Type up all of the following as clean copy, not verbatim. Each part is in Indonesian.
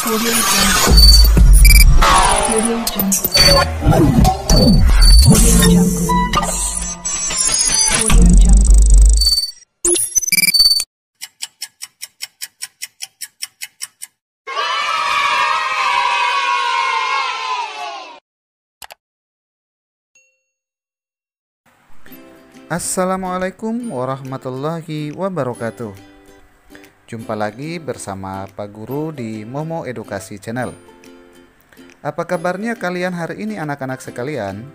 Audio Jungle. Audio Jungle. Audio Jungle. Audio Jungle. Assalamualaikum warahmatullahi wabarakatuh. Jumpa lagi bersama Pak Guru di Momo Edukasi Channel. Apa kabarnya kalian hari ini anak-anak sekalian?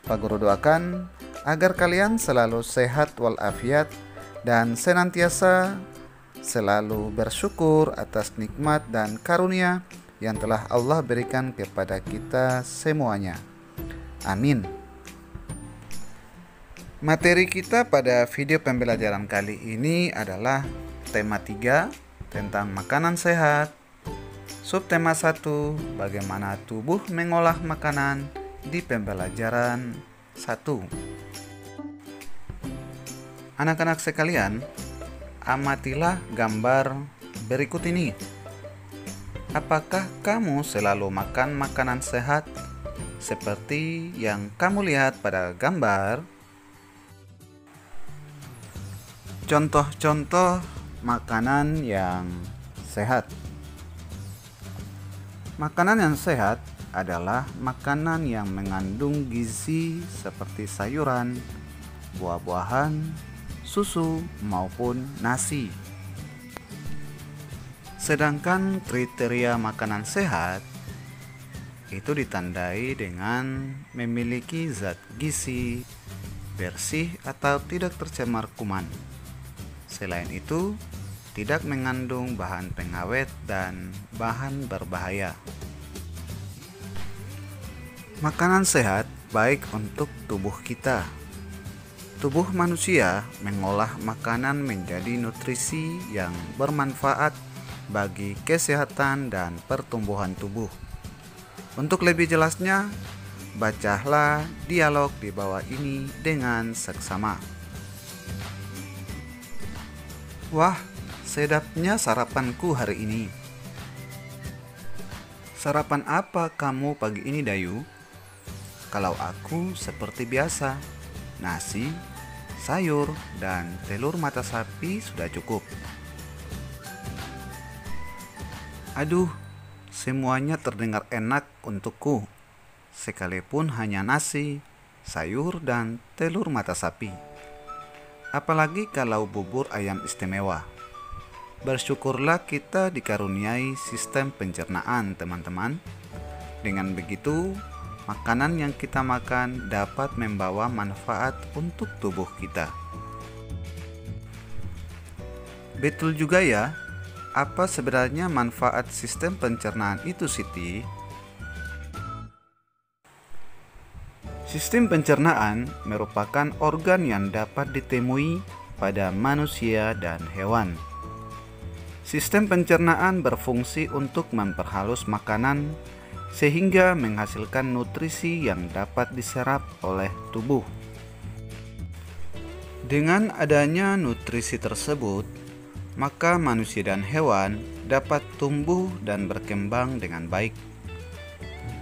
Pak Guru doakan agar kalian selalu sehat walafiat dan senantiasa selalu bersyukur atas nikmat dan karunia yang telah Allah berikan kepada kita semuanya. Amin. Materi kita pada video pembelajaran kali ini adalah tema 3 tentang makanan sehat. Subtema 1, bagaimana tubuh mengolah makanan di pembelajaran 1. Anak-anak sekalian, amatilah gambar berikut ini. Apakah kamu selalu makan makanan sehat seperti yang kamu lihat pada gambar? Contoh-contoh makanan yang sehat. Makanan yang sehat adalah makanan yang mengandung gizi seperti sayuran, buah-buahan, susu, maupun nasi. Sedangkan kriteria makanan sehat itu ditandai dengan memiliki zat gizi, bersih atau tidak tercemar kuman. Selain itu, tidak mengandung bahan pengawet dan bahan berbahaya. Makanan sehat baik untuk tubuh kita. Tubuh manusia mengolah makanan menjadi nutrisi yang bermanfaat bagi kesehatan dan pertumbuhan tubuh. Untuk lebih jelasnya, bacalah dialog di bawah ini dengan seksama. Wah, sedapnya sarapanku hari ini. Sarapan apa kamu pagi ini, Dayu? Kalau aku seperti biasa, nasi, sayur, dan telur mata sapi sudah cukup. Aduh, semuanya terdengar enak untukku, sekalipun hanya nasi, sayur, dan telur mata sapi. Apalagi kalau bubur ayam istimewa. Bersyukurlah kita dikaruniai sistem pencernaan, teman-teman. Dengan begitu, makanan yang kita makan dapat membawa manfaat untuk tubuh kita. Betul juga ya, apa sebenarnya manfaat sistem pencernaan itu, Siti? Sistem pencernaan merupakan organ yang dapat ditemui pada manusia dan hewan. Sistem pencernaan berfungsi untuk memperhalus makanan sehingga menghasilkan nutrisi yang dapat diserap oleh tubuh. Dengan adanya nutrisi tersebut, maka manusia dan hewan dapat tumbuh dan berkembang dengan baik.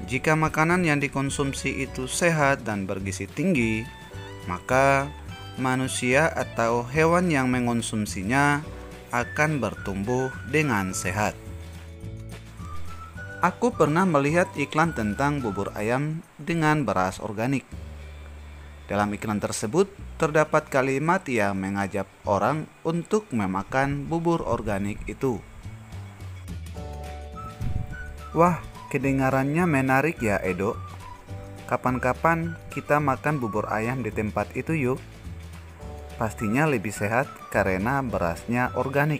Jika makanan yang dikonsumsi itu sehat dan bergizi tinggi, maka manusia atau hewan yang mengonsumsinya akan bertumbuh dengan sehat. Aku pernah melihat iklan tentang bubur ayam dengan beras organik. Dalam iklan tersebut terdapat kalimat yang mengajak orang untuk memakan bubur organik itu. Wah, kedengarannya menarik ya, Edo. Kapan-kapan kita makan bubur ayam di tempat itu yuk. Pastinya lebih sehat karena berasnya organik.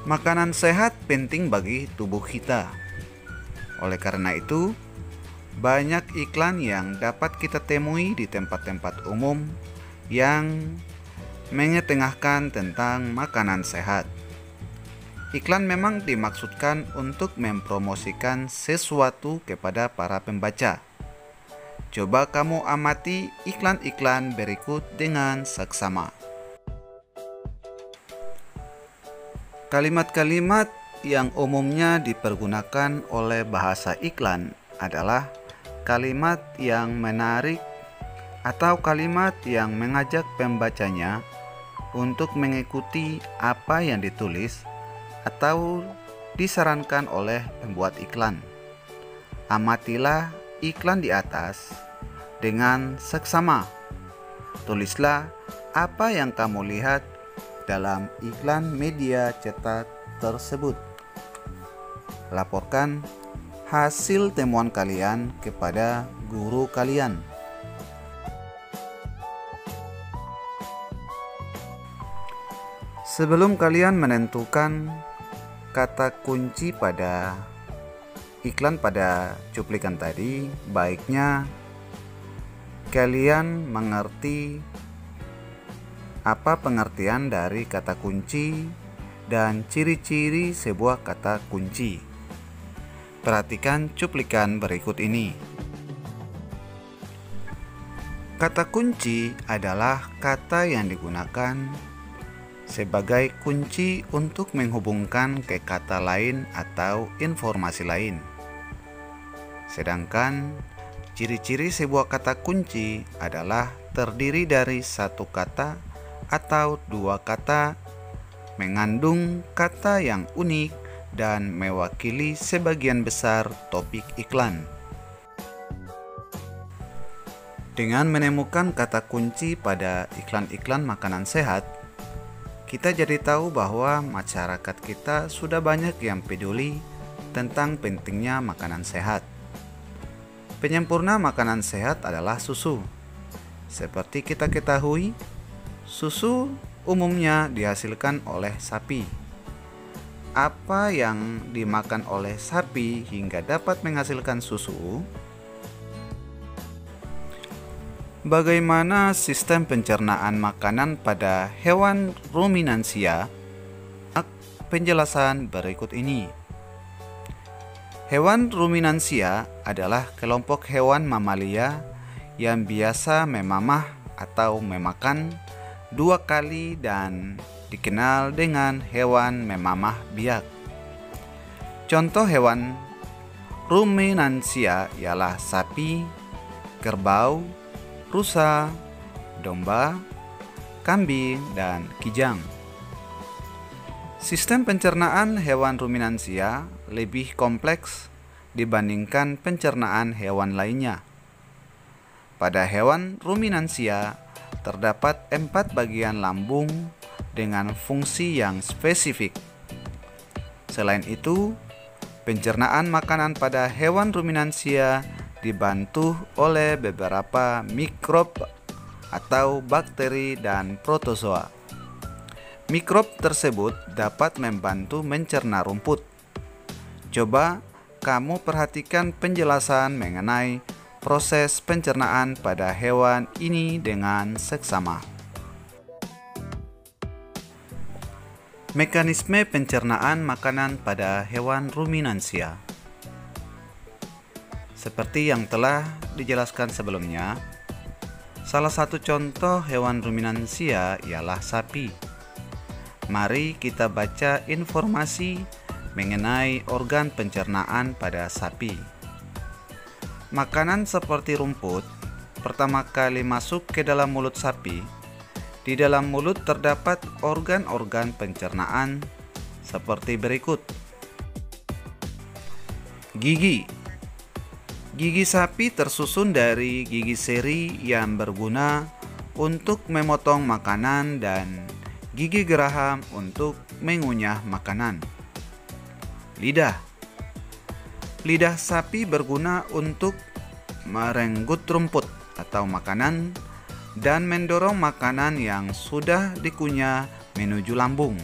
Makanan sehat penting bagi tubuh kita. Oleh karena itu, banyak iklan yang dapat kita temui di tempat-tempat umum yang mengetengahkan tentang makanan sehat. Iklan memang dimaksudkan untuk mempromosikan sesuatu kepada para pembaca. Coba kamu amati iklan-iklan berikut dengan seksama. Kalimat-kalimat yang umumnya dipergunakan oleh bahasa iklan adalah kalimat yang menarik atau kalimat yang mengajak pembacanya untuk mengikuti apa yang ditulis atau disarankan oleh pembuat iklan. Amatilah iklan di atas dengan seksama. Tulislah apa yang kamu lihat dalam iklan media cetak tersebut. Laporkan hasil temuan kalian kepada guru kalian. Sebelum kalian menentukan kata kunci pada iklan pada cuplikan tadi, baiknya kalian mengerti apa pengertian dari kata kunci dan ciri-ciri sebuah kata kunci. Perhatikan cuplikan berikut ini. Kata kunci adalah kata yang digunakan sebagai kunci untuk menghubungkan ke kata lain atau informasi lain. Sedangkan ciri-ciri sebuah kata kunci adalah terdiri dari satu kata atau dua kata, mengandung kata yang unik dan mewakili sebagian besar topik iklan. Dengan menemukan kata kunci pada iklan-iklan makanan sehat, kita jadi tahu bahwa masyarakat kita sudah banyak yang peduli tentang pentingnya makanan sehat. Penyempurna makanan sehat adalah susu. Seperti kita ketahui, susu umumnya dihasilkan oleh sapi. Apa yang dimakan oleh sapi hingga dapat menghasilkan susu? Bagaimana sistem pencernaan makanan pada hewan ruminansia? Penjelasan berikut ini. Hewan ruminansia adalah kelompok hewan mamalia yang biasa memamah atau memakan dua kali dan dikenal dengan hewan memamah biak. Contoh hewan ruminansia ialah sapi, kerbau, rusa, domba, kambing, dan kijang. Sistem pencernaan hewan ruminansia lebih kompleks dibandingkan pencernaan hewan lainnya. Pada hewan ruminansia terdapat 4 bagian lambung dengan fungsi yang spesifik. Selain itu, pencernaan makanan pada hewan ruminansia dibantu oleh beberapa mikrob atau bakteri dan protozoa. Mikrob tersebut dapat membantu mencerna rumput. Coba kamu perhatikan penjelasan mengenai proses pencernaan pada hewan ini dengan seksama. Mekanisme pencernaan makanan pada hewan ruminansia. Seperti yang telah dijelaskan sebelumnya, salah satu contoh hewan ruminansia ialah sapi. Mari kita baca informasi mengenai organ pencernaan pada sapi. Makanan seperti rumput pertama kali masuk ke dalam mulut sapi. Di dalam mulut terdapat organ-organ pencernaan seperti berikut. Gigi. Gigi sapi tersusun dari gigi seri yang berguna untuk memotong makanan dan gigi geraham untuk mengunyah makanan. Lidah. Lidah sapi berguna untuk merenggut rumput atau makanan dan mendorong makanan yang sudah dikunyah menuju lambung.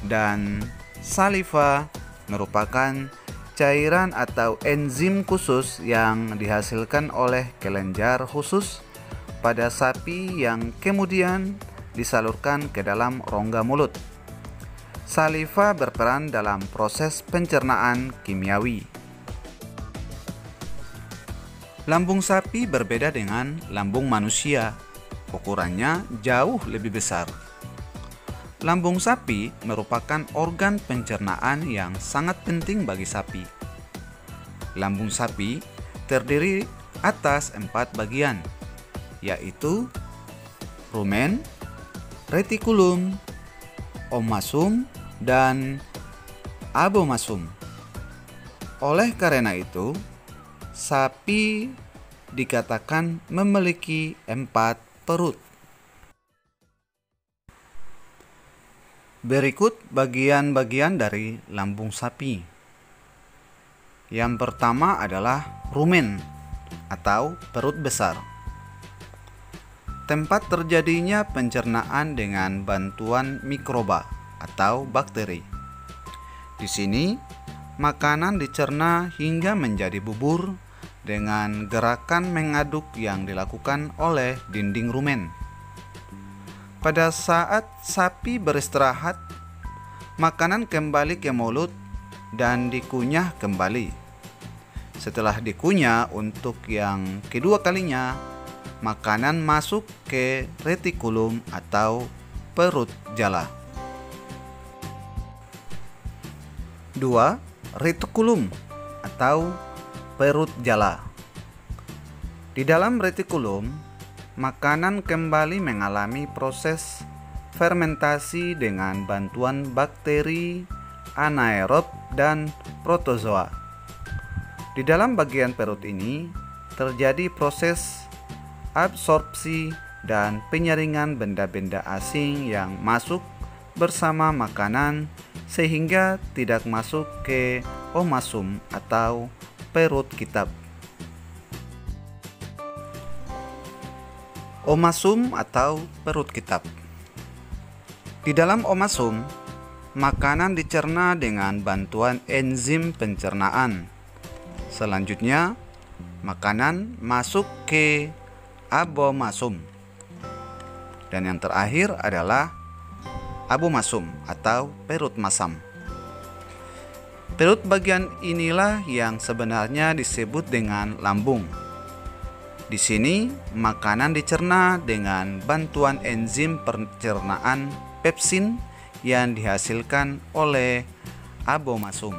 Dan saliva merupakan cairan atau enzim khusus yang dihasilkan oleh kelenjar khusus pada sapi yang kemudian disalurkan ke dalam rongga mulut. Saliva berperan dalam proses pencernaan kimiawi. Lambung sapi berbeda dengan lambung manusia. Ukurannya jauh lebih besar. Lambung sapi merupakan organ pencernaan yang sangat penting bagi sapi. Lambung sapi terdiri atas 4 bagian, yaitu rumen, retikulum, omasum, dan abomasum. Oleh karena itu, sapi dikatakan memiliki 4 perut. Berikut bagian-bagian dari lambung sapi. Yang pertama adalah rumen atau perut besar. Tempat terjadinya pencernaan dengan bantuan mikroba atau bakteri. Di sini, makanan dicerna hingga menjadi bubur dengan gerakan mengaduk yang dilakukan oleh dinding rumen. Pada saat sapi beristirahat, makanan kembali ke mulut dan dikunyah kembali. Setelah dikunyah untuk yang kedua kalinya, makanan masuk ke retikulum atau perut jala. 2. Retikulum atau perut jala. Di dalam retikulum, makanan kembali mengalami proses fermentasi dengan bantuan bakteri, anaerob, dan protozoa. Di dalam bagian perut ini terjadi proses absorpsi dan penyaringan benda-benda asing yang masuk bersama makanan sehingga tidak masuk ke omasum atau perut kitab. Omasum atau perut kitab. Di dalam omasum, makanan dicerna dengan bantuan enzim pencernaan. Selanjutnya, makanan masuk ke abomasum. Dan yang terakhir adalah abomasum atau perut masam. Perut bagian inilah yang sebenarnya disebut dengan lambung. Di sini, makanan dicerna dengan bantuan enzim pencernaan pepsin yang dihasilkan oleh abomasum.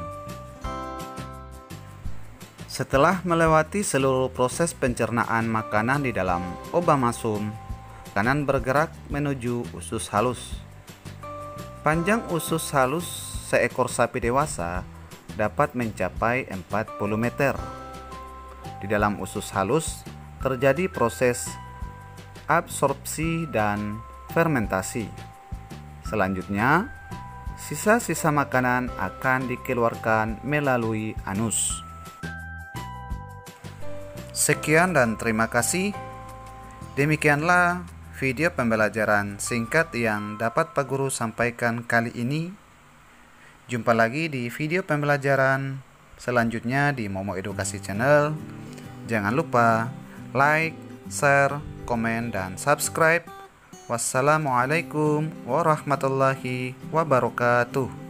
Setelah melewati seluruh proses pencernaan makanan di dalam abomasum, makanan bergerak menuju usus halus. Panjang usus halus seekor sapi dewasa dapat mencapai 40 meter. Di dalam usus halus terjadi proses absorpsi dan fermentasi. Selanjutnya, sisa-sisa makanan akan dikeluarkan melalui anus. Sekian dan terima kasih. Demikianlah video pembelajaran singkat yang dapat Pak Guru sampaikan kali ini. Jumpa lagi di video pembelajaran selanjutnya di Momo Edukasi Channel. Jangan lupa like, share, komen, dan subscribe. Wassalamualaikum warahmatullahi wabarakatuh.